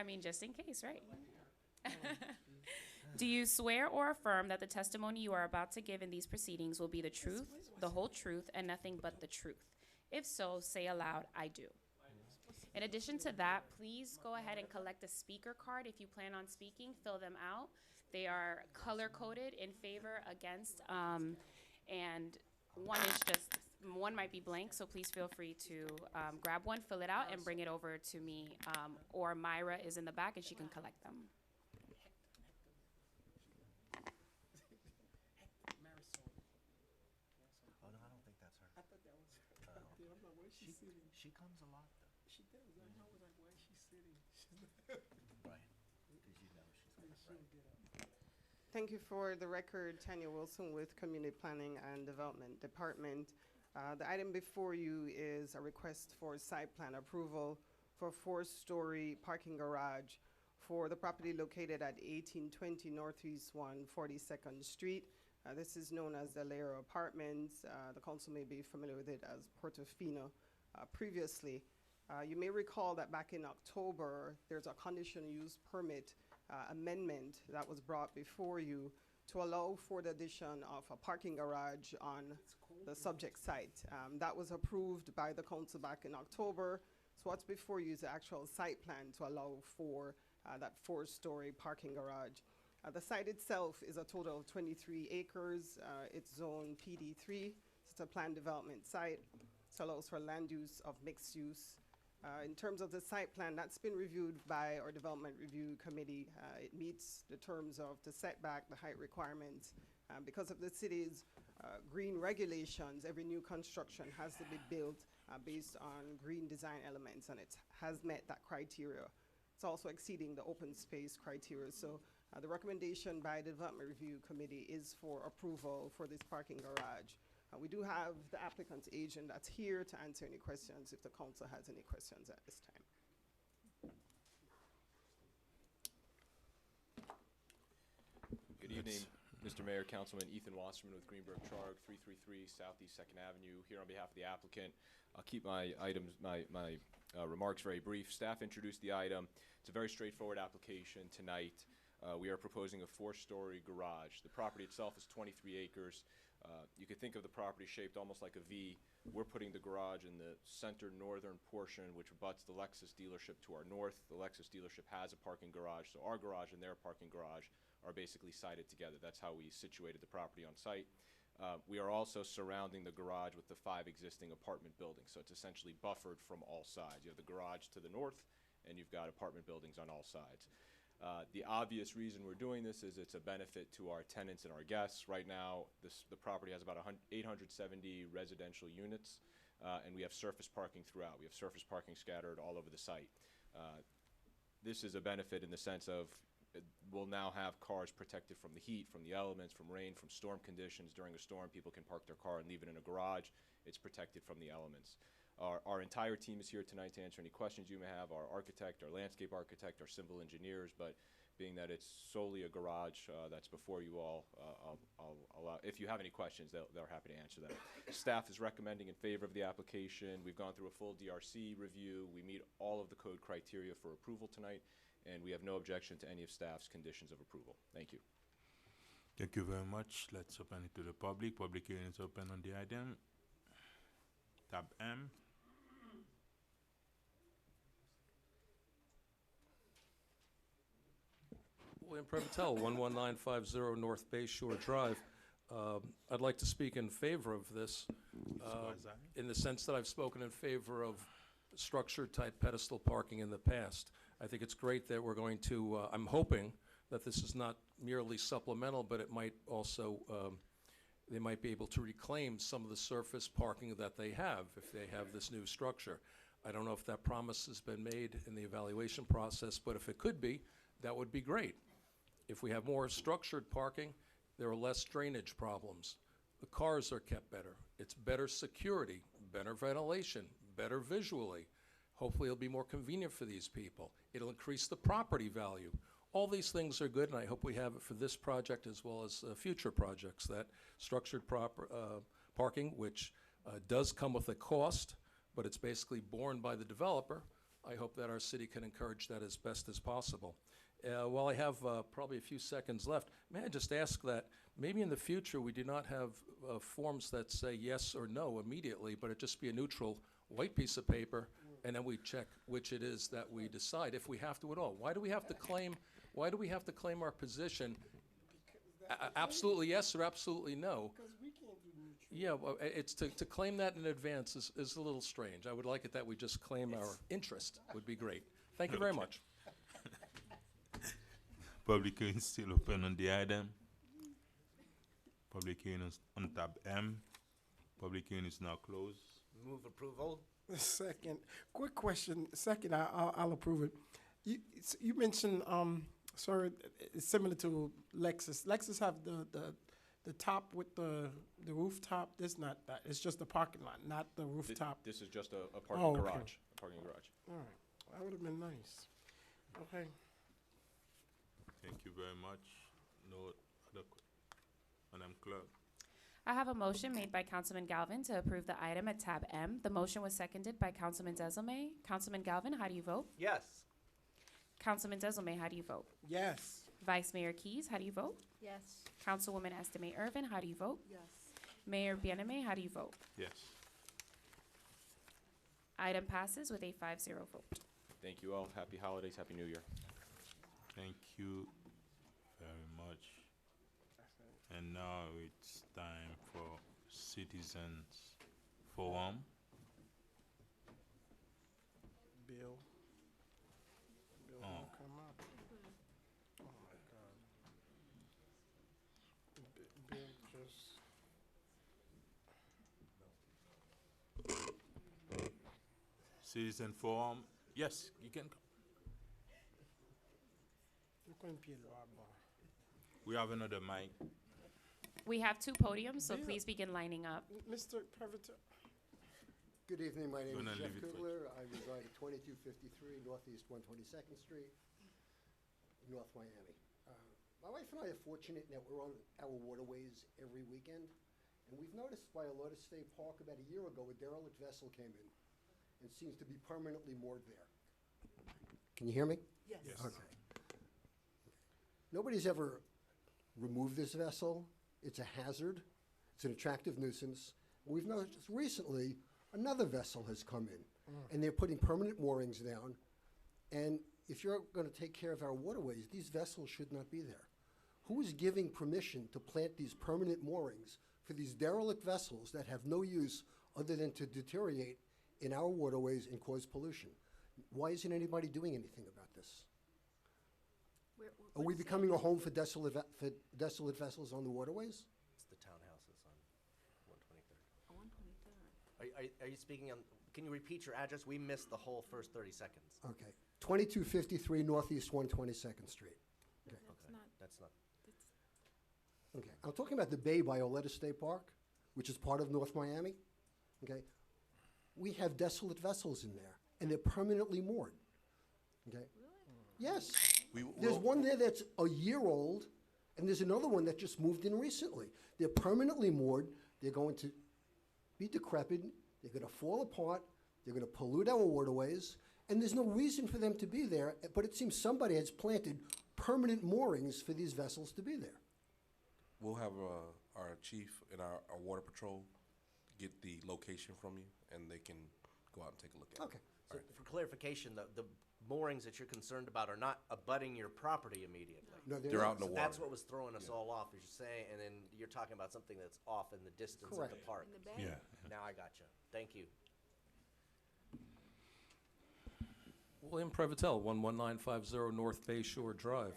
I mean, just in case, right? Do you swear or affirm that the testimony you are about to give in these proceedings will be the truth, the whole truth, and nothing but the truth? If so, say aloud, I do. In addition to that, please go ahead and collect a speaker card if you plan on speaking. Fill them out. They are color-coded in favor, against, and one might be blank, so please feel free to grab one, fill it out, and bring it over to me. Or Myra is in the back, and she can collect them. Oh, no, I don't think that's her. I thought that was her. I'm like, where's she sitting? She comes a lot, though. She does. I know. I was like, where is she sitting? Right. Because you know she's She'll right. get up. Thank you. For the record, Tanya Wilson with Community Planning and Development Department. The item before you is a request for site plan approval for a 4-story parking garage for the property located at 1820 Northeast 142nd Street. This is known as the Lair Apartments. The council may be familiar with it as Portofino previously. You may recall that back in October, there's a conditional use permit amendment that was brought before you to allow for the addition of a parking garage on the subject site. That was approved by the council back in October. So what's before you is the actual site plan to allow for that 4-story parking garage. The site itself is a total of 23 acres. It's zone PD3. It's a planned development site. It allows for land use of mixed use. In terms of the site plan, that's been reviewed by our development review committee. It meets the terms of the setback, the height requirements. Because of the city's green regulations, every new construction has to be built based on green design elements, and it has met that criteria. It's also exceeding the open space criteria. So the recommendation by the development review committee is for approval for this parking garage. We do have the applicant's agent that's here to answer any questions if the council has any questions at this time. Good evening, Mr. Mayor, Councilman Ethan Wasserman with Greenberg Charg, 333 Southeast 2nd Avenue, here on behalf of the applicant. I'll keep my remarks very brief. Staff introduced the item. It's a very straightforward application tonight. We are proposing a 4-story garage. The property itself is 23 acres. You could think of the property shaped almost like a V. We're putting the garage in the center northern portion, which abuts the Lexus dealership to our north. The Lexus dealership has a parking garage, so our garage and their parking garage are basically sited together. That's how we situated the property on site. We are also surrounding the garage with the 5 existing apartment buildings, so it's essentially buffered from all sides. You have the garage to the north, and you've got apartment buildings on all sides. The obvious reason we're doing this is it's a benefit to our tenants and our guests. Right now, the property has about 870 residential units, and we have surface parking throughout. We have surface parking scattered all over the site. This is a benefit in the sense of we'll now have cars protected from the heat, from the elements, from rain, from storm conditions. During a storm, people can park their car and leave it in a garage. It's protected from the elements. Our entire team is here tonight to answer any questions you may have. Our architect, our landscape architect, our civil engineers, but being that it's solely a garage that's before you all, if you have any questions, they're happy to answer them. Staff is recommending in favor of the application. We've gone through a full DRC review. We meet all of the code criteria for approval tonight, and we have no objection to any of staff's conditions of approval. Thank you. Thank you very much. Let's open it to the public. Public hearing is open on the item. Tab M. William Previtel, 11950 North Bay Shore Drive. I'd like to speak in favor of this, in the sense that I've spoken in favor of structure-type pedestal parking in the past. I think it's great that we're going to, I'm hoping that this is not merely supplemental, but it might also, they might be able to reclaim some of the surface parking that they have if they have this new structure. I don't know if that promise has been made in the evaluation process, but if it could be, that would be great. If we have more structured parking, there are less drainage problems. The cars are kept better. It's better security, better ventilation, better visually. Hopefully it'll be more convenient for these people. It'll increase the property value. All these things are good, and I hope we have it for this project as well as future projects, that structured parking, which does come with a cost, but it's basically borne by the developer. I hope that our city can encourage that as best as possible. While I have probably a few seconds left, may I just ask that maybe in the future we do not have forms that say yes or no immediately, but it just be a neutral white piece of paper, and then we check which it is that we decide, if we have to at all. Why do we have to claim our position? Absolutely yes or absolutely no? Because we can't do neutral. Yeah, well, it's to claim that in advance is a little strange. I would like it that we just claim our interest would be great. Thank you very much. Public hearing is still open on the item. Public hearing is on tab M. Public hearing is now closed. Move approval? Second, quick question. Second, I'll approve it. You mentioned, sir, it's similar to Lexus. Lexus have the top with the rooftop. This not that. It's just the parking lot, not the rooftop. This is just a parking Oh, okay. garage. A parking garage. All right, that would have been nice. Okay. Thank you very much. No other Madam Clerk. I have a motion made by Councilman Galvin to approve the item at tab M. The motion was seconded by Councilman Desilme. Councilman Galvin, how do you vote? Yes. Councilman Desilme, how do you vote? Yes. Vice Mayor Keys, how do you vote? Yes. Councilwoman Estime Irvin, how do you vote? Yes. Mayor Bieneme, how do you vote? Yes. Item passes with a 5-0 vote. Thank you all. Happy holidays. Happy New Year. Thank you very much. And now it's time for Citizens Forum. Bill. Bill Oh. won't come up. Oh my God. Bill just. Citizen Forum. Yes, you can. You're going to be a lot more. We have another mic. We have 2 podiums, so Bill. please begin lining up. Mr. Prevator. Good evening, my name Gonna is Jeff leave it for- Kugler. I reside at 2253 Northeast 122nd Street, North Miami. My wife and I are fortunate in that we're on our waterways every weekend, and we've noticed by Alota State Park about a year ago, a derelict vessel came in and seems to be permanently moored there. Can you hear me? Yes. Okay. Nobody's ever removed this vessel. It's a hazard. It's an attractive nuisance. We've noticed recently another vessel has come in, and they're putting permanent moorings down. And if you're going to take care of our waterways, these vessels should not be there. Who is giving permission to plant these permanent moorings for these derelict vessels that have no use other than to deteriorate in our waterways and cause pollution? Why isn't anybody doing anything about this? Are we becoming a home for desolate vessels on the waterways? It's the townhouses on 123rd. Are you speaking on, can you repeat your address? We missed the whole first 30 seconds. Okay. 2253 Northeast 122nd Street. Okay, that's not, Okay. I'm talking about the bay by Oleta State Park, which is part of North Miami. Okay. We have desolate vessels in there, and they're permanently moored. Okay. Yes. There's one there that's a year old, and there's another one that just moved in recently. They're permanently moored. They're going to be decrepit. They're going to fall apart. They're going to pollute our waterways, and there's no reason for them to be there, but it seems somebody has planted permanent moorings for these vessels to be there. We'll have our chief and our water patrol get the location from you, and they can go out and take a look at Okay. it. so for clarification, the moorings that you're concerned about are not abutting your property immediately. No, They're out in the So water. that's what was throwing us all off, as you're saying, and then you're talking about something that's off in the distance of the Correct. park. Yeah. Now I gotcha. Thank you. William Prevatel, 11950 North Bay Shore Drive.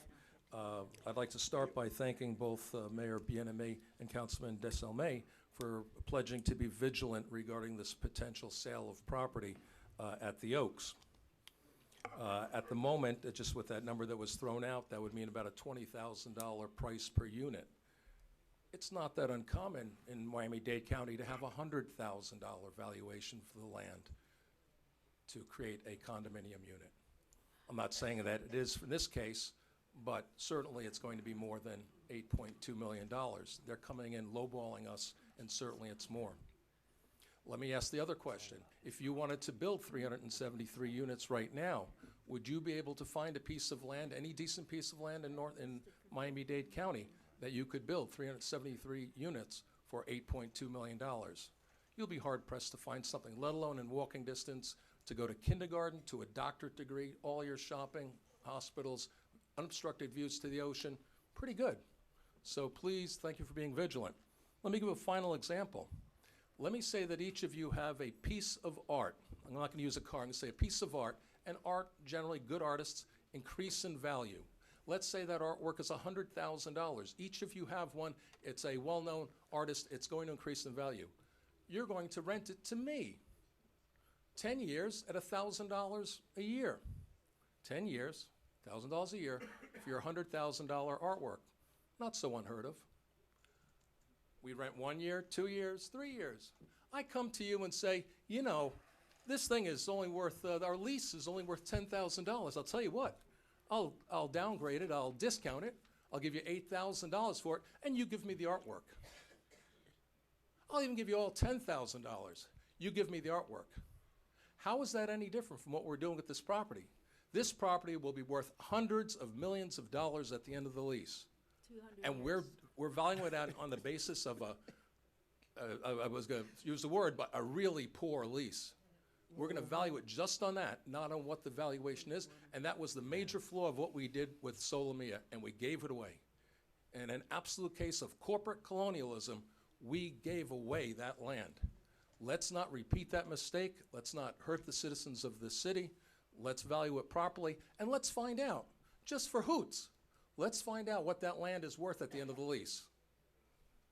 I'd like to start by thanking both Mayor Bieneme and Councilman Desilme for pledging to be vigilant regarding this potential sale of property at the Oaks. At the moment, just with that number that was thrown out, that would mean about a $20,000 price per unit. It's not that uncommon in Miami-Dade County to have a $100,000 valuation for the land to create a condominium unit. I'm not saying that it is in this case, but certainly it's going to be more than $8.2 million. They're coming in lowballing us, and certainly it's more. Let me ask the other question. If you wanted to build 373 units right now, would you be able to find a piece of land, any decent piece of land in Miami-Dade County, that you could build 373 units for $8.2 million? You'll be hard-pressed to find something, let alone in walking distance, to go to kindergarten, to a doctorate degree, all your shopping, hospitals, unobstructed views to the ocean, pretty good. So please, thank you for being vigilant. Let me give a final example. Let me say that each of you have a piece of art. I'm not going to use a car, I'm going to say a piece of art, and art, generally good artists, increase in value. Let's say that artwork is $100,000. Each of you have one, it's a well-known artist, it's going to increase in value. You're going to rent it to me. 10 years at $1,000 a year. 10 years, $1,000 a year for your $100,000 artwork. Not so unheard of. We rent 1 year, 2 years, 3 years. I come to you and say, you know, this thing is only worth, our lease is only worth $10,000. I'll tell you what, I'll downgrade it, I'll discount it, I'll give you $8,000 for it, and you give me the artwork. I'll even give you all $10,000. You give me the artwork. How is that any different from what we're doing with this property? This property will be worth hundreds of millions of dollars at the end of the lease. And we're valuing it out on the basis of I was going to use the word, but a really poor lease. We're going to value it just on that, not on what the valuation is. And that was the major flaw of what we did with Solomia, and we gave it away. In an absolute case of corporate colonialism, we gave away that land. Let's not repeat that mistake. Let's not hurt the citizens of this city. Let's value it properly, and let's find out, just for hoots, let's find out what that land is worth at the end of the lease.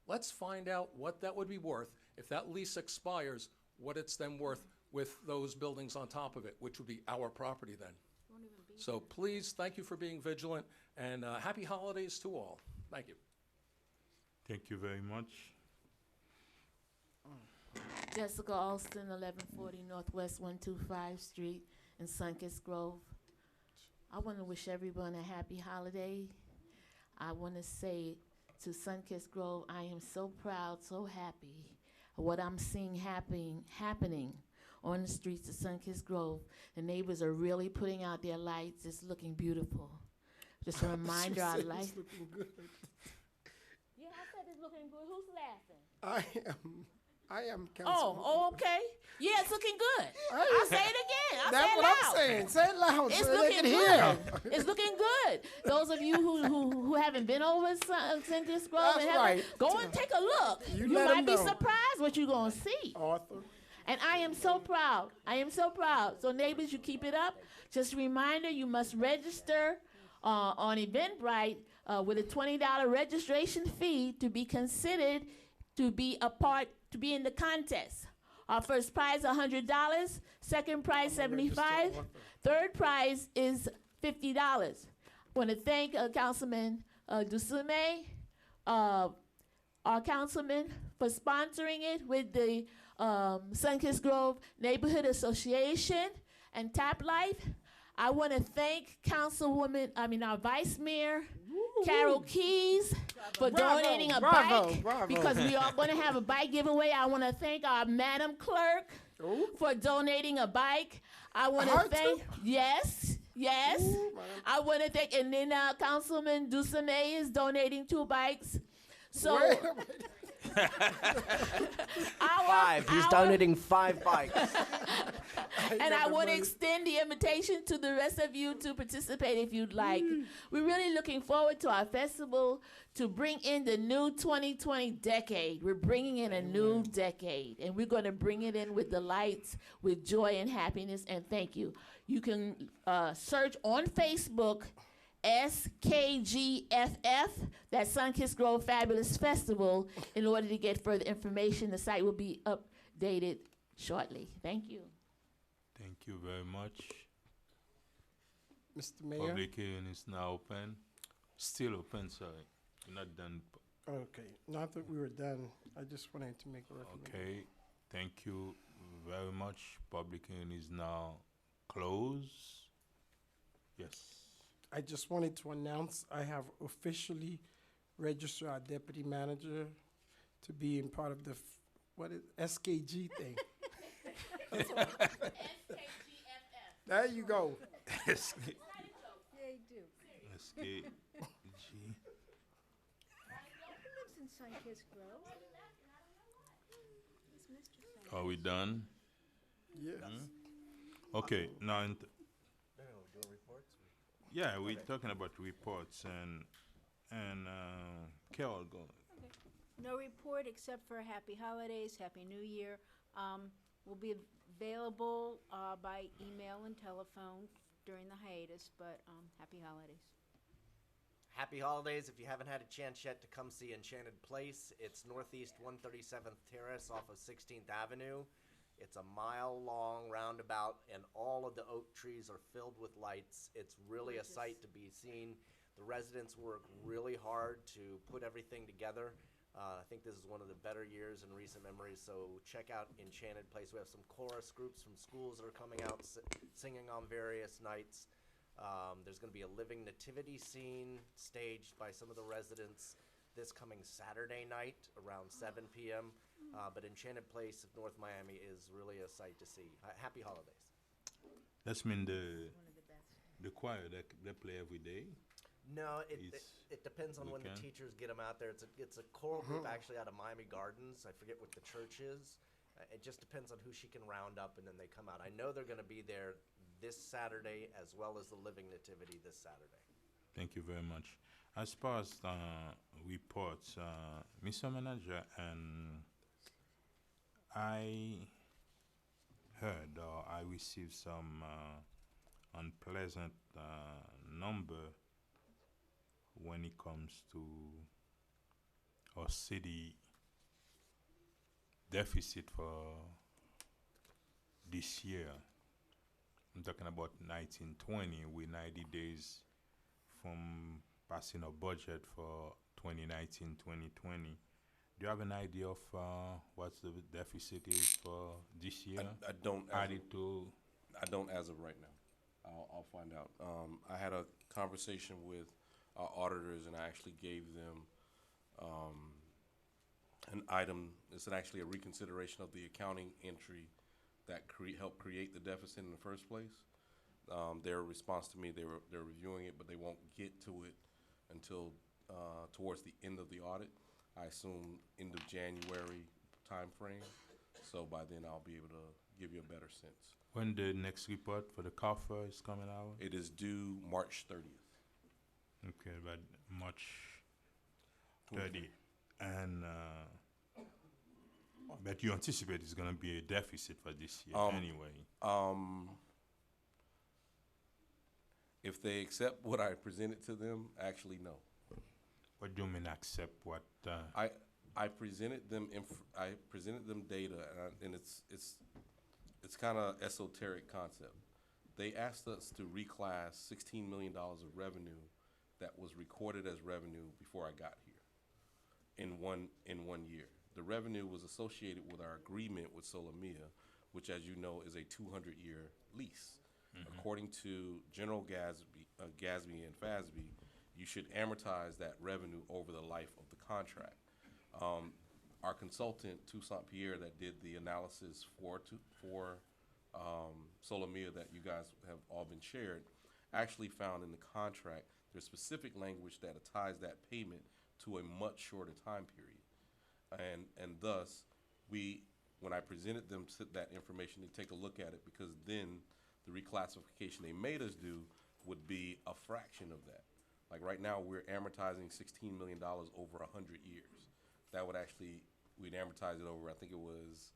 Let's find out what that would be worth if that lease expires, what it's then worth with those buildings on top of it, which would be our property then. So please, thank you for being vigilant, and happy holidays to all. Thank you. Thank you very much. Jessica Alston, 1140 Northwest 125 Street in Sunkist Grove. I want to wish everyone a happy holiday. I want to say to Sunkist Grove, I am so proud, so happy of what I'm seeing happening on the streets of Sunkist Grove. The neighbors are really putting out their lights. It's looking beautiful. Just a reminder, our life. It's looking good. Yeah, I said it's looking good. Who's laughing? I am Councilman. Oh, okay. Yeah, it's looking good. I'll say it again. I'll That's say it what loud. I'm saying. Say it loud It's so they looking can hear. good. It's looking good. Those of you who haven't been over Sunkist Grove, That's and right. go and take a look. You You let 'em might be know. surprised what you're going to see. Arthur. And I am so proud. I am so proud. So neighbors, you keep it up. Just a reminder, you must register on Eventbrite with a $20 registration fee to be considered to be to be in the contest. Our first prize, $100. Second prize, $75. Third prize is $50. I want to thank Councilman Dusume, our councilman, for sponsoring it with the Sunkist Grove Neighborhood Association and Tap Life. I want to thank our Vice Mayor, Carol Keys, for donating a bike, because we are going to have a bike giveaway. I want to thank our Madam Clerk for donating a bike. I want to thank, yes. I want to thank, and then Councilman Dusume is donating 2 bikes. So, He's donating 5 bikes. and I want to extend the invitation to the rest of you to participate if you'd like. We're really looking forward to our festival to bring in the new 2020 decade. We're bringing in a new decade, and we're going to bring it in with the lights, with joy and happiness, and thank you. You can search on Facebook SKGFF, that's Sunkist Grove Fabulous Festival, in order to get further information. The site will be updated shortly. Thank you. Thank you very much. Mr. Mayor. Public hearing is now open. Still open, sorry. We're not done. Okay, not that we were done. I just wanted to make a recommendation. Okay, thank you very much. Public hearing is now closed. Yes. I just wanted to announce I have officially registered our deputy manager to be in part of the what is SKG thing? There you go. SK, Yeah, you do. SKG. He lives in Sunkist Grove. He's Mr. Sunkist. Are we done? Yes. Okay, now, No, doing reports? yeah, we're talking about reports and Carol, go. No report except for happy holidays, happy new year. Will be available by email and telephone during the hiatus, but happy holidays. Happy holidays. If you haven't had a chance yet to come see Enchanted Place, it's Northeast 137th Terrace off of 16th Avenue. It's a mile-long roundabout, and all of the oak trees are filled with lights. It's really a sight to be seen. The residents work really hard to put everything together. I think this is one of the better years in recent memory, so check out Enchanted Place. We have some chorus groups from schools that are coming out singing on various nights. There's going to be a living nativity scene staged by some of the residents this coming Saturday night around 7 p.m. But Enchanted Place of North Miami is really a sight to see. Happy holidays. That's mean One of the best. the choir that they play every day. No, It's it depends on when the weekend. teachers get them out there. It's a choral group actually out of Miami Gardens. I forget what the church is. It just depends on who she can round up, and then they come out. I know they're going to be there this Saturday as well as the Living Nativity this Saturday. Thank you very much. As far as reports, Mr. Manager, and I heard or I received some unpleasant number when it comes to our city deficit for this year. I'm talking about 1920. We're 90 days from passing a budget for 2019-2020. Do you have an idea of what the deficit is for this year? I don't. Added to I don't as of right now. I'll find out. I had a conversation with our auditors, and I actually gave them an item. It's actually a reconsideration of the accounting entry that helped create the deficit in the first place. Their response to me, they're reviewing it, but they won't get to it until towards the end of the audit. I assume end of January timeframe. So by then I'll be able to give you a better sense. when the next report for the COFA is coming out? It is due March 30th. Okay, but March 30. And but you anticipate it's going to be a deficit for this year anyway. If they accept what I presented to them, actually no. What do you mean accept what? I presented them data, and it's kind of esoteric concept. They asked us to reclass $16 million of revenue that was recorded as revenue before I got here in one year. The revenue was associated with our agreement with Solomia, which, as you know, is a 200-year lease. According to General Gatsby and FASB, you should amortize that revenue over the life of the contract. Our consultant, Toussaint Pierre, that did the analysis for Solomia that you guys have all been shared, actually found in the contract there's specific language that ties that payment to a much shorter time period. And thus, when I presented them that information, they take a look at it, because then the reclassification they made us do would be a fraction of that. Like right now, we're amortizing $16 million over 100 years. That would actually, we'd amortize it over, I think it was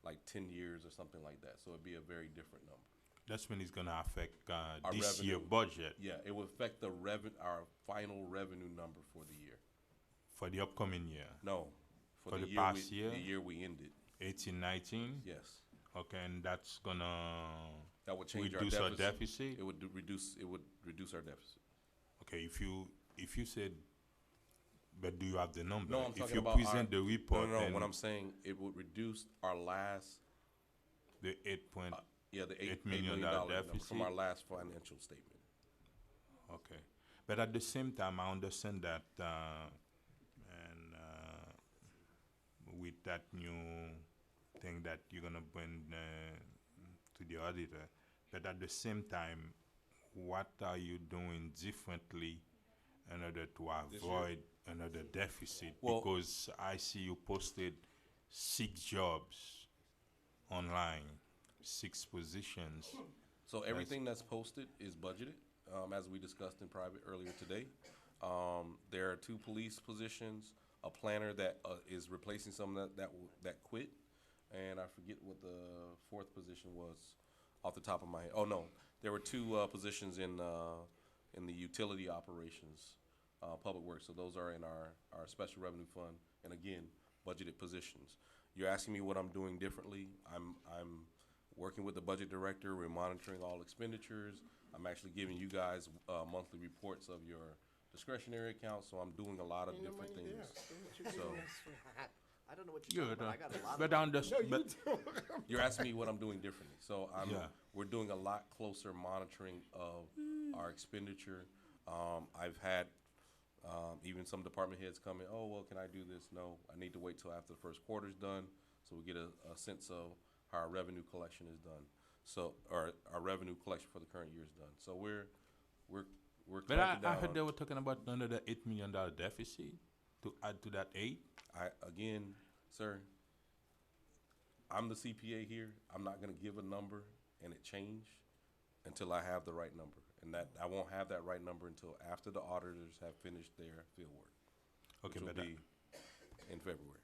like 10 years or something like that. So it'd be a very different number. That's when it's going to affect Our this year revenue. budget Yeah, it would affect our final revenue number for the year. for the upcoming year. No, For the year past year? the year we ended. 18-19? Yes, Okay, and that's going to that would change reduce our our deficit. deficit? It would reduce our deficit. Okay, if you said, but do you have the number? No, I'm if talking you about present the report, No. then What I'm saying, it would reduce our last, the 8 point, the $8 $8 million million number deficit? from our last financial statement. okay. But at the same time, I understand that, and with that new thing that you're gonna bring to the auditor. But at the same time, what are you doing differently in order to This year? avoid another deficit? Well- Because I see you posted 6 jobs online, 6 positions. So everything that's posted is budgeted, as we discussed in private earlier today. There are 2 police positions, a planner that is replacing someone that quit, and I forget what the 4th position was off the top of my head. Oh no, there were 2 positions in the utility operations, public works. So those are in our special revenue fund, and again, budgeted positions. You're asking me what I'm doing differently. I'm working with the budget director. We're monitoring all expenditures. I'm actually giving you guys monthly reports of your discretionary accounts. So I'm doing a lot of different things. So I don't know what you're Good, talking about. I got a lot but of on the but you're asking me what I'm doing differently. So Yeah. we're doing a lot closer monitoring of our expenditure. I've had even some department heads come in, oh, well, can I do this? No, I need to wait till after the first quarter's done, so we get a sense of how our revenue collection is done. So, or our revenue collection for the current year is done. So we're but I clamping down heard on- they were talking about another $8 million deficit to add to that 8. Again, sir, I'm the CPA here. I'm not gonna give a number and it change until I have the right number. And that, I won't have that right number until after the auditors have finished their field work, Okay, which will but be in February.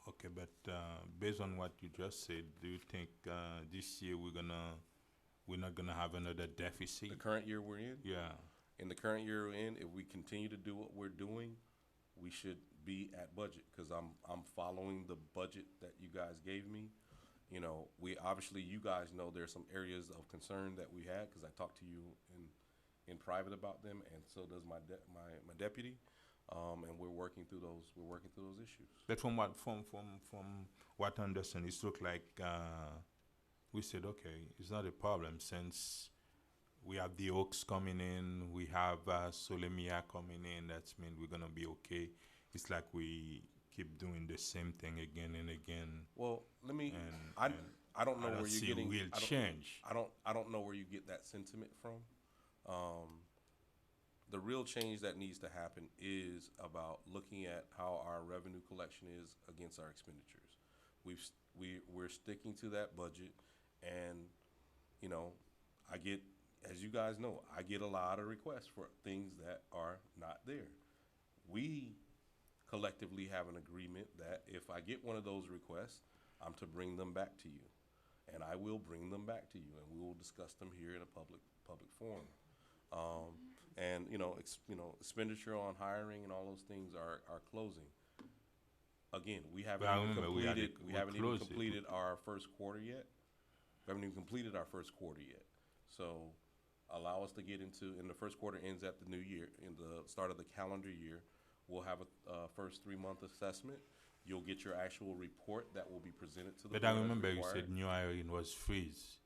okay, but based on what you just said, do you think this year we're not gonna have another deficit? The current year we're in, Yeah. in the current year we're in, if we continue to do what we're doing, we should be at budget, cause I'm following the budget that you guys gave me. You know, obviously, you guys know there's some areas of concern that we had, cause I talked to you in private about them, and so does my deputy. And we're working through those issues. But from what I understand, it looked like we said, okay, it's not a problem since we have the Oaks coming in, we have Solemia coming in. That's mean we're gonna be okay. It's like we keep doing the same thing again and again. Well, let me. And I don't know I where don't you're see getting. real I don't- change. I don't know where you get that sentiment from. The real change that needs to happen is about looking at how our revenue collection is against our expenditures. We're sticking to that budget, and you know, as you guys know, I get a lot of requests for things that are not there. We collectively have an agreement that if I get one of those requests, I'm to bring them back to you. And I will bring them back to you, and we will discuss them here in a public forum. And expenditure on hiring and all those things are closing. Again, we haven't Well, I even remember completed. we We haven't even closed it. completed our first quarter yet. We haven't even completed our first quarter yet. So, allow us to get into. And the first quarter ends at the new year, in the start of the calendar year. We'll have a first 3-month assessment. You'll get your actual report that will be presented to the But board I as remember you required. said new hiring was freeze.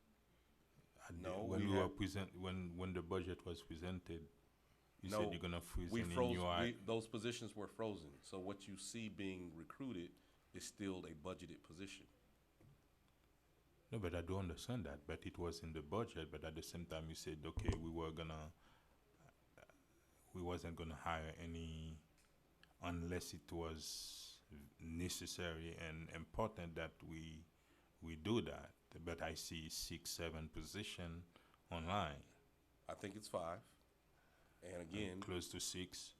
No, when we we were had- when the budget was presented, you No, said you're gonna freeze We any froze. new hire. Those positions were frozen. So what you see being recruited is still a budgeted position. No, but I do understand that. But it was in the budget. But at the same time, you said, okay, we wasn't gonna hire any unless it was necessary and important that we do that. But I see 6, 7 position online. I think it's 5. And again, Close to 6.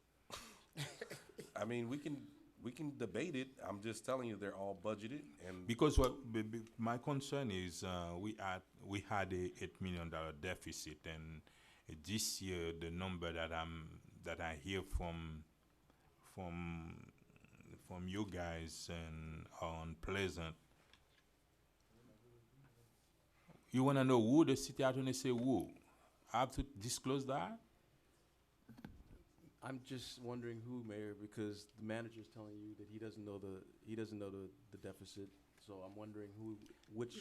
I mean, we can debate it. I'm just telling you, they're all budgeted, and Because my concern is we had a $8 million deficit, and this year the number that I hear from you guys and are unpleasant. You wanna know who the city attorney say who? I have to disclose that? I'm just wondering who, Mayor, because the manager's telling you that he doesn't know the deficit. So I'm wondering which.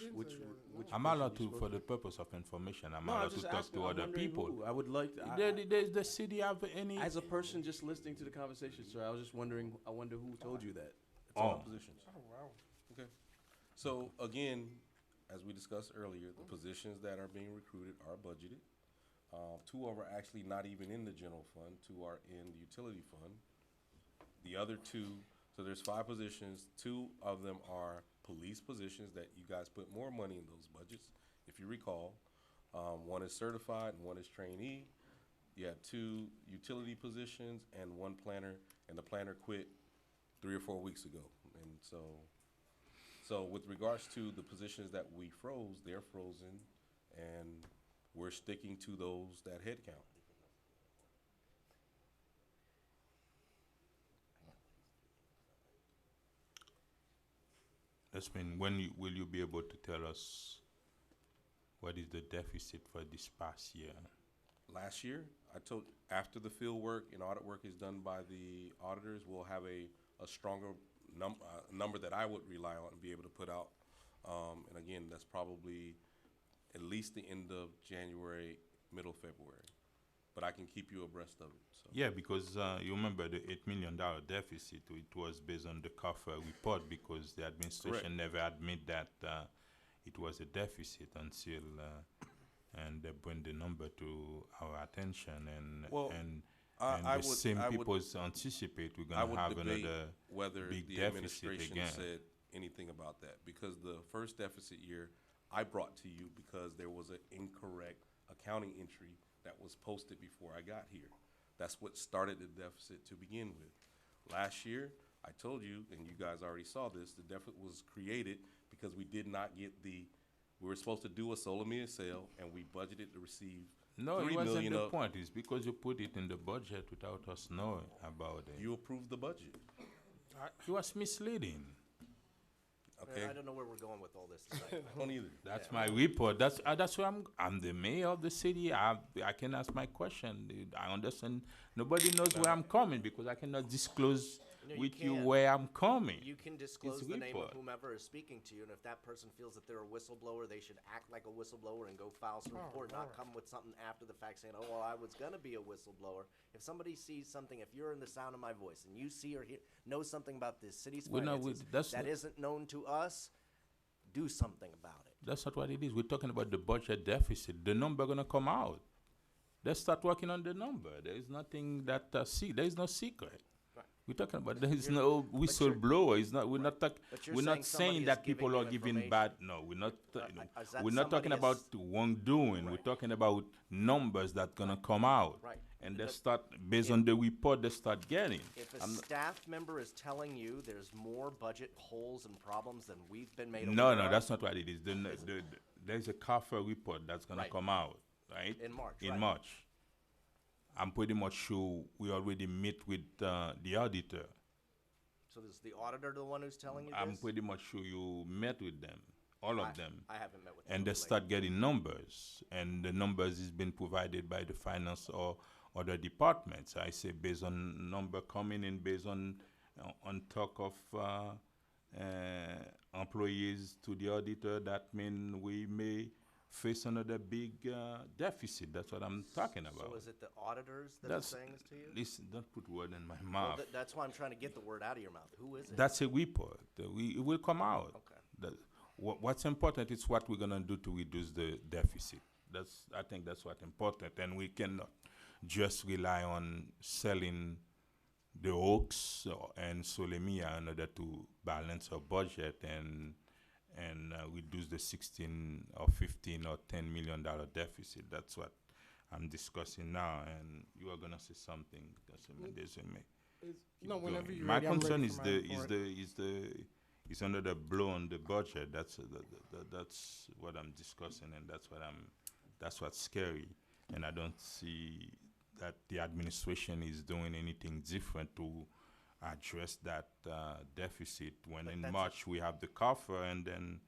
I'm allowed to, for the purpose of information, I'm allowed to talk to other people. I would like to. Does the city have any? As a person just listening to the conversation, sir, I was just wondering. I wonder who told you that. It's all Oh. positions. Oh, wow. Okay. So again, as we discussed earlier, the positions that are being recruited are budgeted. Two of them are actually not even in the general fund. Two are in the utility fund. The other two, so there's 5 positions. 2 of them are police positions that you guys put more money in those budgets, if you recall. One is certified and one is trainee. You have 2 utility positions and 1 planner, and the planner quit 3 or 4 weeks ago. And so with regards to the positions that we froze, they're frozen, and we're sticking to those, that head count. That's mean, when will you be able to tell us what is the deficit for this past year? Last year, I told, after the field work and audit work is done by the auditors, we'll have a stronger number that I would rely on and be able to put out. And again, that's probably at least the end of January, middle February. But I can keep you abreast of it, so. Yeah, because you remember the $8 million deficit, it was based on the CAFA report because the administration never admit that it was a deficit until and they bring the number to our attention Well, and I the would- same I would- people anticipate we're I gonna would have debate another whether big the deficit administration again. said anything about that, because the first deficit year I brought to you because there was an incorrect accounting entry that was posted before I got here. That's what started the deficit to begin with. Last year, I told you, and you guys already saw this, the deficit was created because we did not get we were supposed to do a Solomia sale, and we budgeted to receive No, it $3 wasn't million the of. point. It's because you put it in the budget without us knowing about it. You approved the budget, It was misleading. okay? I don't know where we're going with all this tonight. I don't either. That's my report. That's why I'm the mayor of the city. I can ask my question. I understand. Nobody knows where I'm coming because I cannot disclose No, you with you can. where I'm coming. You can disclose It's the name of report. whomever is speaking to you, and if that person feels that they're a whistleblower, they should act like a whistleblower and go file some report, not come with something after the fact saying, "Oh, well, I was gonna be a whistleblower." If somebody sees something, if you're in the sound of my voice and you see or know something about this city's We're not finances with- that's that not- isn't known to us, do something about it. That's not what it is. We're talking about the budget deficit. The number gonna come out. Let's start working on the number. There is nothing that there is no secret. Right. We're talking about there is no whistleblower. It's not. We're not talking. But you're We're not saying somebody saying is that people giving are you giving information. bad. No, we're not. Is that We're not talking somebody about is- wrongdoing. We're Right. talking about numbers that gonna come out. Right. And they But start based on the report. They start getting. If a I'm not- staff member is telling you there's more budget holes and problems than we've been made No, aware no, of, that's not what it is. There's a CAFA report that's gonna Right. come out, right? In March, In right. March. I'm pretty much sure we already meet with the auditor. So is the auditor the one who's telling you I'm this? pretty much sure you met with them, all of them. I haven't met with them. And they lately. start getting numbers, and the numbers is being provided by the finance or other departments. I say based on number coming in, based on talk of employees to the auditor, that mean we may face another big deficit. That's what I'm talking about. So is it the auditors that That's- are saying this to you? Listen, don't put word in my Well, mouth. that's why I'm trying to get the word out of your mouth. Who is it? That's a report. It will come out. Okay. What's important is what we're gonna do to reduce the deficit. I think that's what's important, and we cannot just rely on selling the Oaks and Solemia in order to balance our budget and reduce the 16 or 15 or $10 million deficit. That's what I'm discussing now, and you are gonna say something. No, whenever you're My ready, I'm concern ready is for my report. is another blow on the budget. That's what I'm discussing, and that's what's scary. And I don't see that the administration is doing anything different to address that deficit. When But in that's a- March we have the CAFA, and then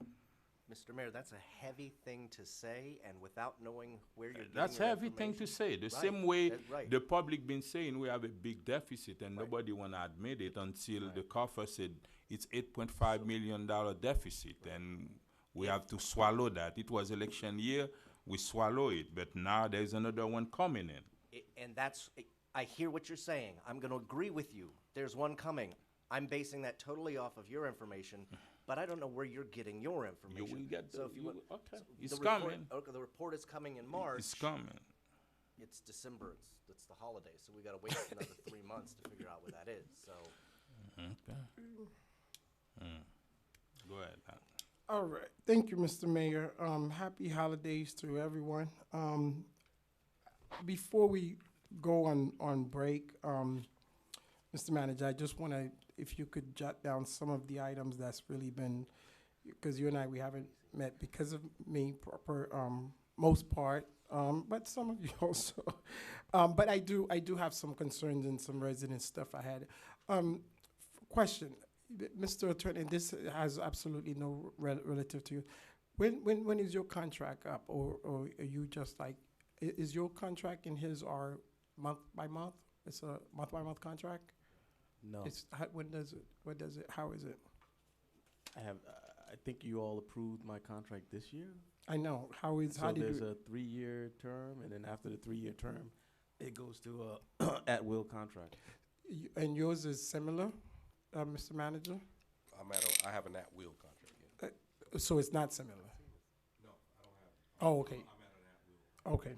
Mr. Mayor, that's a heavy thing to say, and without knowing where you're getting that's your everything to say. The Right, same way that's right. the public been saying we have a big deficit, and Right. nobody wanna admit it until Right. the CAFA said it's $8.5 million deficit, and we have to swallow that. It was election year, we swallow it, but now there's another one coming in. And that's, I hear what you're saying. I'm going to agree with you. There's one coming. I'm basing that totally off of your information, but I don't know where you're getting your You information. will get So if you want, okay. so It's the report- coming. Okay, the report is coming in March. It's coming. It's December. It's the holiday, so we got to wait another 3 months to figure out what that is. So Okay. Go ahead. All right. Thank you, Mr. Mayor. Happy holidays to everyone. Before we go on break, Mr. Manager, I just want to, if you could jot down some of the items that's really been, because you and I, we haven't met because of me, most part, but some of you also. But I do have some concerns and some resident stuff I had. Question, Mr. Attorney, this has absolutely no relative to you. When is your contract up, or are you just like, is your contract in his or month by month? It's a month by month contract? No, It's, when does it, how is it? I think you all approved my contract this year. I know, how So did there's you, a 3-year term, and then after the 3-year term, it goes to a at-will contract. and yours is similar, Mr. Manager? I have an at-will contract, yeah. So it's not similar? No, I don't have. Oh, okay. Okay.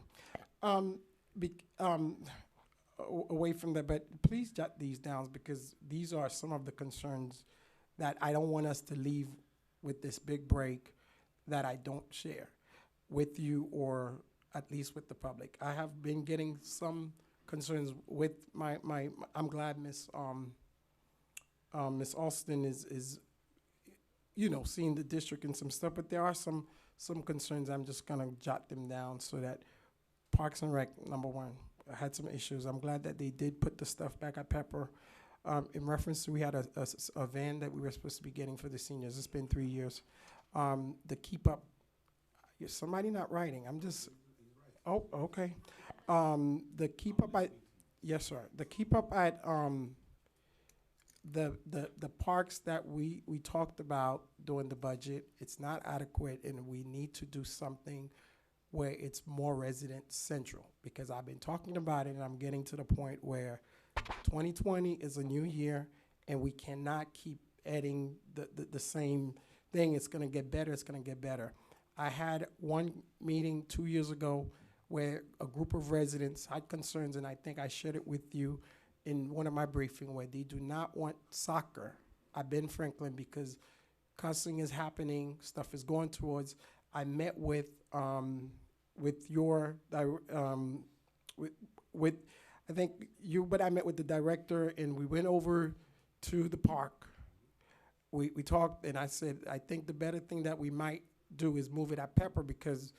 Away from that, but please jot these down because these are some of the concerns that I don't want us to leave with this big break that I don't share with you or at least with the public. I have been getting some concerns with I'm glad Miss Austin is seeing the district and some stuff, but there are some concerns. I'm just gonna jot them down so that Parks and Rec, number one, had some issues. I'm glad that they did put the stuff back at Pepper. In reference to, we had a van that we were supposed to be getting for the seniors. It's been 3 years. The Keep Up, somebody not writing. I'm just, oh, okay. The Keep Up at, yes, sir. The Keep Up at the parks that we talked about during the budget, it's not adequate, and we need to do something where it's more resident central, because I've been talking about it and I'm getting to the point where 2020 is a new year and we cannot keep adding the same thing. It's gonna get better, it's gonna get better. I had one meeting 2 years ago where a group of residents had concerns, and I think I shared it with you in one of my briefing, where they do not want soccer at Ben Franklin because cussing is happening, stuff is going towards. I met with your with I think you, but I met with the director and we went over to the park. We talked and I said I think the better thing that we might do is move it at Pepper because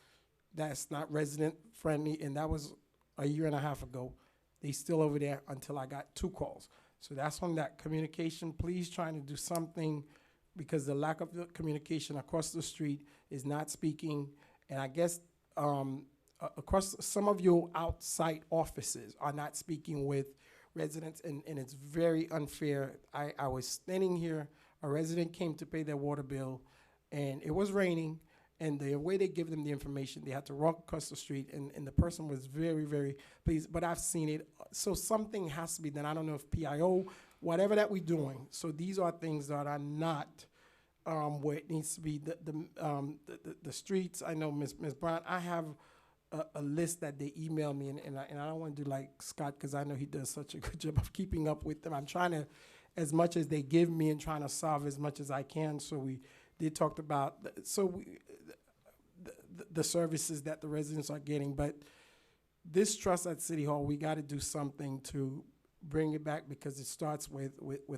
that's not resident friendly, and that was a year and a half ago. They still over there until I got 2 calls. So that's on that communication. Please trying to do something, because the lack of the communication across the street is not speaking. And I guess across some of your outside offices are not speaking with residents, and it's very unfair. I was standing here, a resident came to pay their water bill, and it was raining, and the way they give them the information, they had to walk across the street, and the person was very, very pleased, but I've seen it. So something has to be done. I don't know if PIO, whatever that we're doing. So these are things that are not where it needs to be. The streets, I know Ms. Brown, I have a list that they email me, and I don't want to do like Scott, because I know he does such a good job of keeping up with them. I'm trying to, as much as they give me, and trying to solve as much as I can. So we did talk about, the services that the residents are getting, but this trust at City Hall, we got to do something to bring it back, because it starts with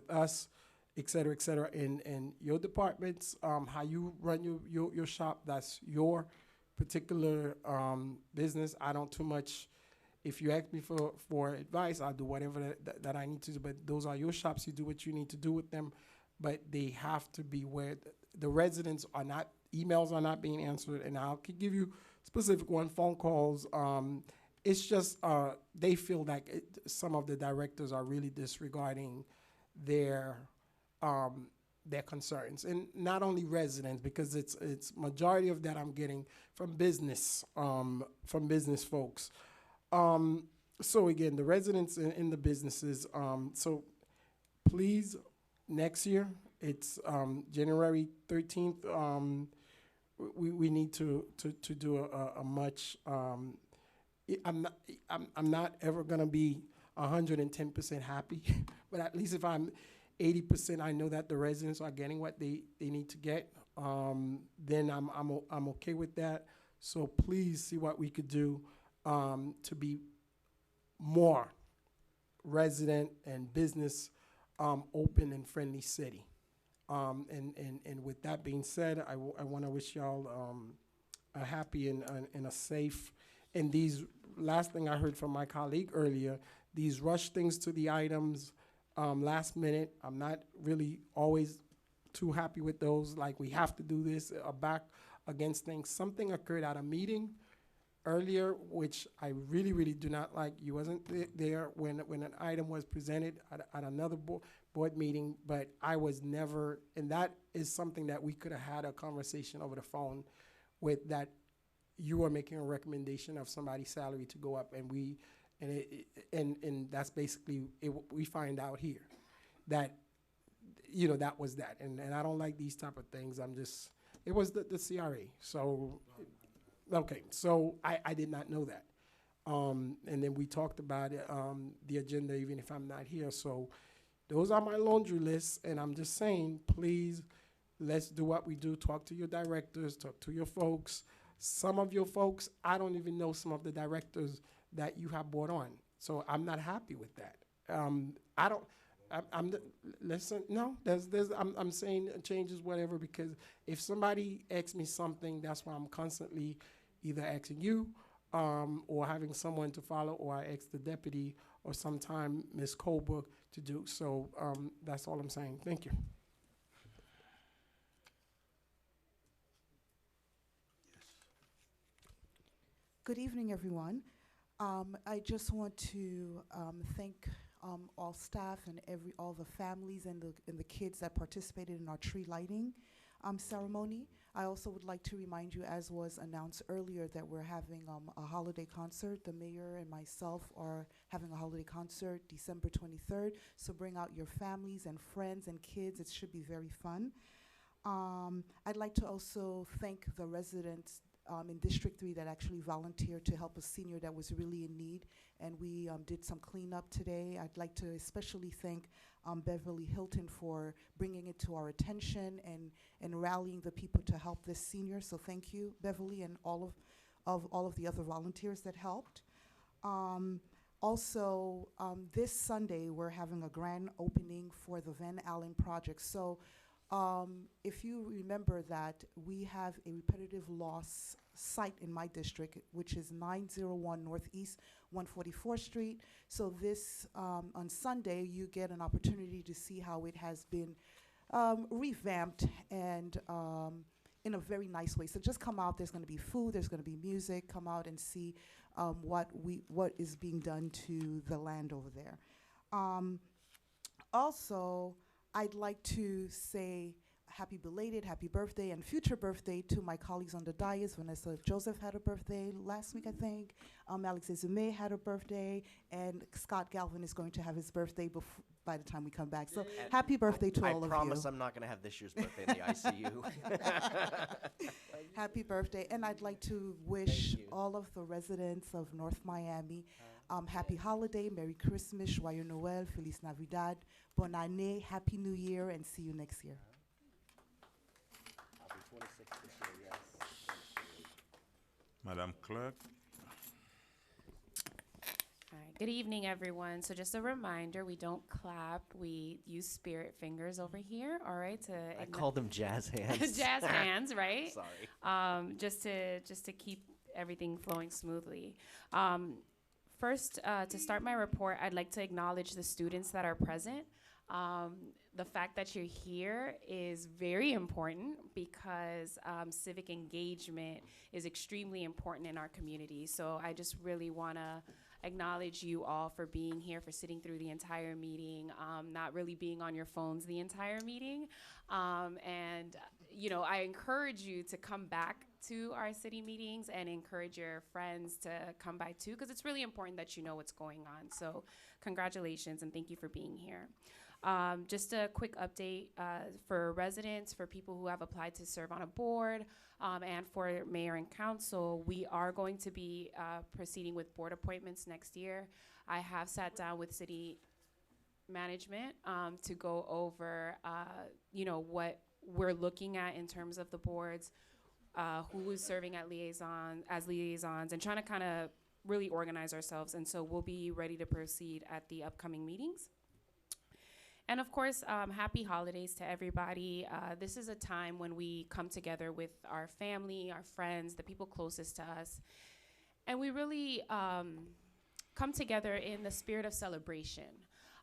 us, et cetera, and your departments, how you run your shop, that's your particular business. I don't too much, if you ask me for advice, I'll do whatever that I need to do, but those are your shops, you do what you need to do with them, but they have to be where the residents are not, emails are not being answered, and I could give you specific phone calls. It's just they feel like some of the directors are really disregarding their concerns, and not only residents, because it's majority of that I'm getting from business folks. So again, the residents and the businesses. So please next year. It's January 13th. We need to do a much. I'm not ever gonna be 110% happy, but at least if I'm 80%, I know that the residents are getting what they need to get. Then I'm okay with that. So please see what we could do to be more resident and business open and friendly city. And with that being said, I want to wish y'all a happy and a safe. And these last thing I heard from my colleague earlier, these rush things to the items last minute. I'm not really always too happy with those. Like we have to do this, back against things. Something occurred at a meeting earlier, which I really, really do not like. You wasn't there when an item was presented at another board meeting, but I was never, and that is something that we could have had a conversation over the phone with, that you are making a recommendation of somebody's salary to go up, and that's basically it. We find out here that, you know, that was that, and I don't like these type of things. It was the CRA, so. Okay, so I did not know that. And then we talked about it, the agenda, even if I'm not here. So those are my laundry lists, and I'm just saying, please, let's do what we do. Talk to your directors, talk to your folks. Some of your folks, I don't even know some of the directors that you have brought on. So I'm not happy with that. I'm saying changes, whatever, because if somebody asks me something, that's why I'm constantly either asking you or having someone to follow, or I ask the deputy or sometime Ms. Colebrook to do. So that's all I'm saying. Thank you. Good evening, everyone. I just want to thank all staff and all the families and the kids that participated in our tree lighting ceremony. I also would like to remind you, as was announced earlier, that we're having a holiday concert. The mayor and myself are having a holiday concert December 23rd. So bring out your families and friends and kids. It should be very fun. I'd like to also thank the residents in District 3 that actually volunteered to help a senior that was really in need, and we did some cleanup today. I'd like to especially thank Beverly Hilton for bringing it to our attention and rallying the people to help this senior. So thank you, Beverly, and all of the other volunteers that helped. Also, this Sunday we're having a grand opening for the Van Allen project. So if you remember that we have a repetitive loss site in my district, which is 901 Northeast 144th Street. So this, on Sunday, you get an opportunity to see how it has been revamped and in a very nice way. So just come out. There's going to be food. There's going to be music. Come out and see what is being done to the land over there. Also, I'd like to say happy belated, happy birthday, and future birthday to my colleagues on the dais. Vanessa Joseph had a birthday last week, I think. Alex Ezume had a birthday, and Scott Galvin is going to have his birthday by the time we come back. So And happy birthday to all of you. I promise I'm not going to have this year's birthday in the ICU. Happy birthday, and I'd like to wish all of the residents of North Miami happy holiday, Merry Christmas, Joyeux Noël, Feliz Navidad, Bonne Année, Happy New Year, and see you next year. I'll be 26 this year, yes. Madam Clerk. All right, good evening, everyone. So just a reminder, we don't clap, we use spirit fingers over here, all right? I call them jazz hands. Jazz hands, right? Sorry. Just to keep everything flowing smoothly. First, to start my report, I'd like to acknowledge the students that are present. The fact that you're here is very important because civic engagement is extremely important in our community. So I just really want to acknowledge you all for being here, for sitting through the entire meeting, not really being on your phones the entire meeting. And, you know, I encourage you to come back to our city meetings and encourage your friends to come by too, because it's really important that you know what's going on. So congratulations and thank you for being here. Just a quick update for residents, for people who have applied to serve on a board, and for mayor and council, we are going to be proceeding with board appointments next year. I have sat down with city management to go over, what we're looking at in terms of the boards, who is serving as liaisons, and trying to kind of really organize ourselves. And so we'll be ready to proceed at the upcoming meetings. And of course, happy holidays to everybody. This is a time when we come together with our family, our friends, the people closest to us, and we really come together in the spirit of celebration.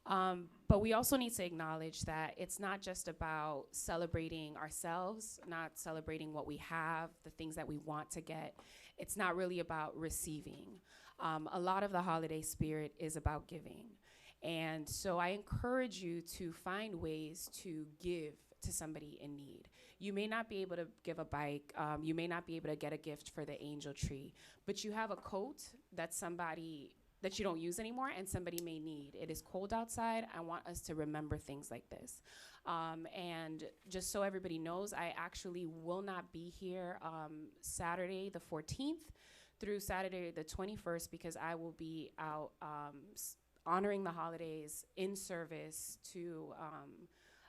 But we also need to acknowledge that it's not just about celebrating ourselves, not celebrating what we have, the things that we want to get. It's not really about receiving. A lot of the holiday spirit is about giving. And so I encourage you to find ways to give to somebody in need. You may not be able to give a bike, you may not be able to get a gift for the angel tree, but you have a coat that you don't use anymore and somebody may need. It is cold outside. I want us to remember things like this. And just so everybody knows, I actually will not be here Saturday the 14th through Saturday the 21st because I will be out honoring the holidays in service to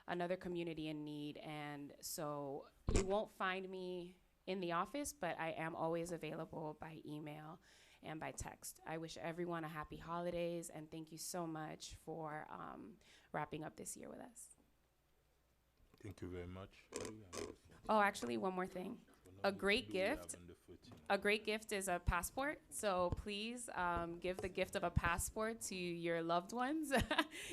another community in need. And so you won't find me in the office, but I am always available by email and by text. I wish everyone a happy holidays, and thank you so much for wrapping up this year with us. Thank you very much. Oh, actually, one more thing. A great gift is a passport. So please give the gift of a passport to your loved ones.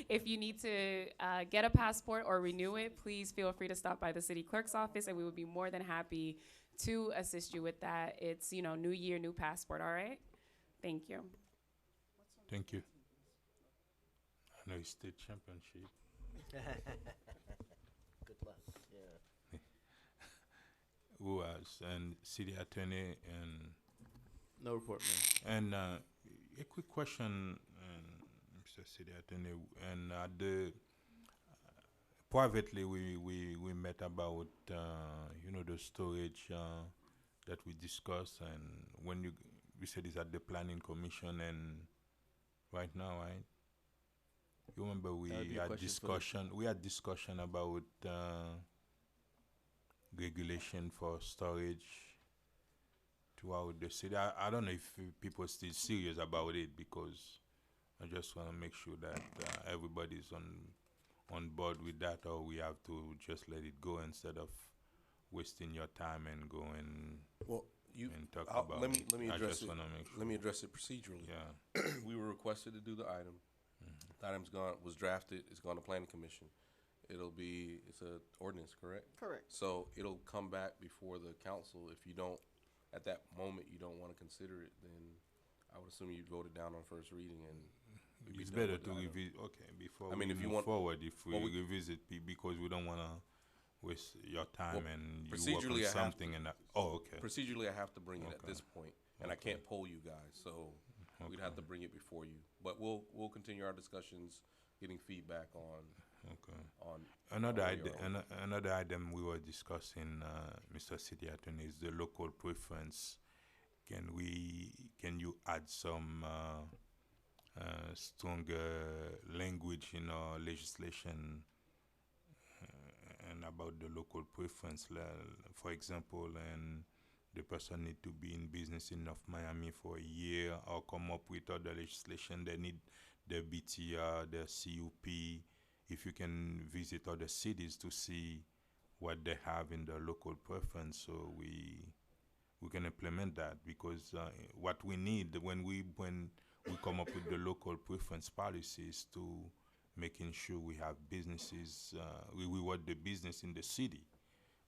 If you need to get a passport or renew it, please feel free to stop by the city clerk's office, and we would be more than happy to assist you with that. It's, new year, new passport, all right? Thank you. Thank you. I know it's state championship. Good luck. Yeah. Who else? And city attorney and No report, Mayor. and a quick question, Mr. City Attorney. And privately, we met about the storage that we discussed, and when you said it's at the planning commission, and right now, right? You remember we That would be a had question for discussion. We had discussion about regulation for storage throughout the city. I don't know if people are still serious about it, because I just want to make sure that everybody's on board with that, or we have to just let it go instead of wasting your time and go and talk about let it. me I address just it. want to make sure. Let me address it procedurally. Yeah. We were requested to do the item. The item's was drafted. It's gone to planning commission. It's a ordinance, correct? Correct. So it'll come back before the council. If you don't, at that moment, you don't want to consider it, then I would assume you'd vote it down on first reading, and we'd be It's done better with the to item. revisit. Okay, before I mean, we if you move want- forward, if we well, revisit, because we don't want to waste your time Well, and you work procedurally, on I have something and that. Oh, okay. Procedurally, I have to bring it at Okay. this point, and I can't poll you guys, so we'd have to bring it before you. But we'll continue our discussions, getting feedback on Okay. on Another where you item, are. another item we were discussing, Mr. City Attorney, is the local preference. Can you add some stronger language in our legislation and about the local preference? For example, and the person need to be in business in North Miami for a year, or come up with other legislation. They need their BTR, their CUP. If you can visit other cities to see what they have in the local preference, so we can implement that, because what we need when we come up with the local preference policies, to making sure we have businesses, we reward the business in the city.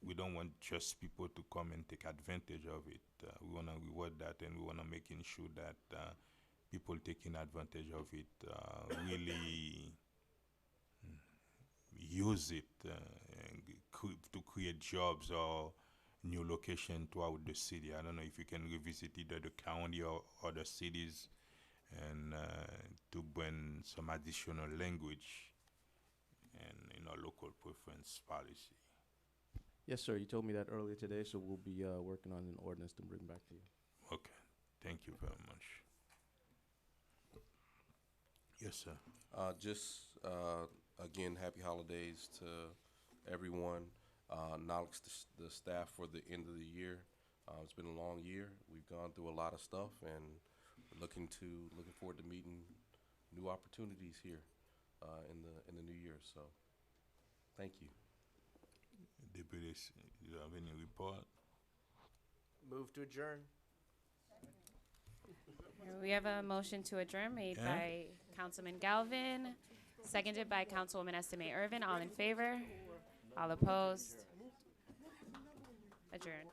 We don't want just people to come and take advantage of it. We want to reward that, and we want to making sure that people taking advantage of it really use it and to create jobs or new location throughout the city. I don't know if you can revisit either the county or other cities, and to bring some additional language and local preference policy. Yes, sir. You told me that earlier today, so we'll be working on an ordinance to bring back to you. Okay, thank you very much. Yes, sir. Again, happy holidays to everyone. Acknowledge the staff for the end of the year. It's been a long year. We've gone through a lot of stuff, and looking forward to meeting new opportunities here in the new year. So, thank you. Deputy, do you have any report? Move to adjourn. We have a motion to adjourn made Yeah. by Councilman Galvin, seconded by Councilwoman Estimé Irvin. All in favor? All opposed? Adjourned.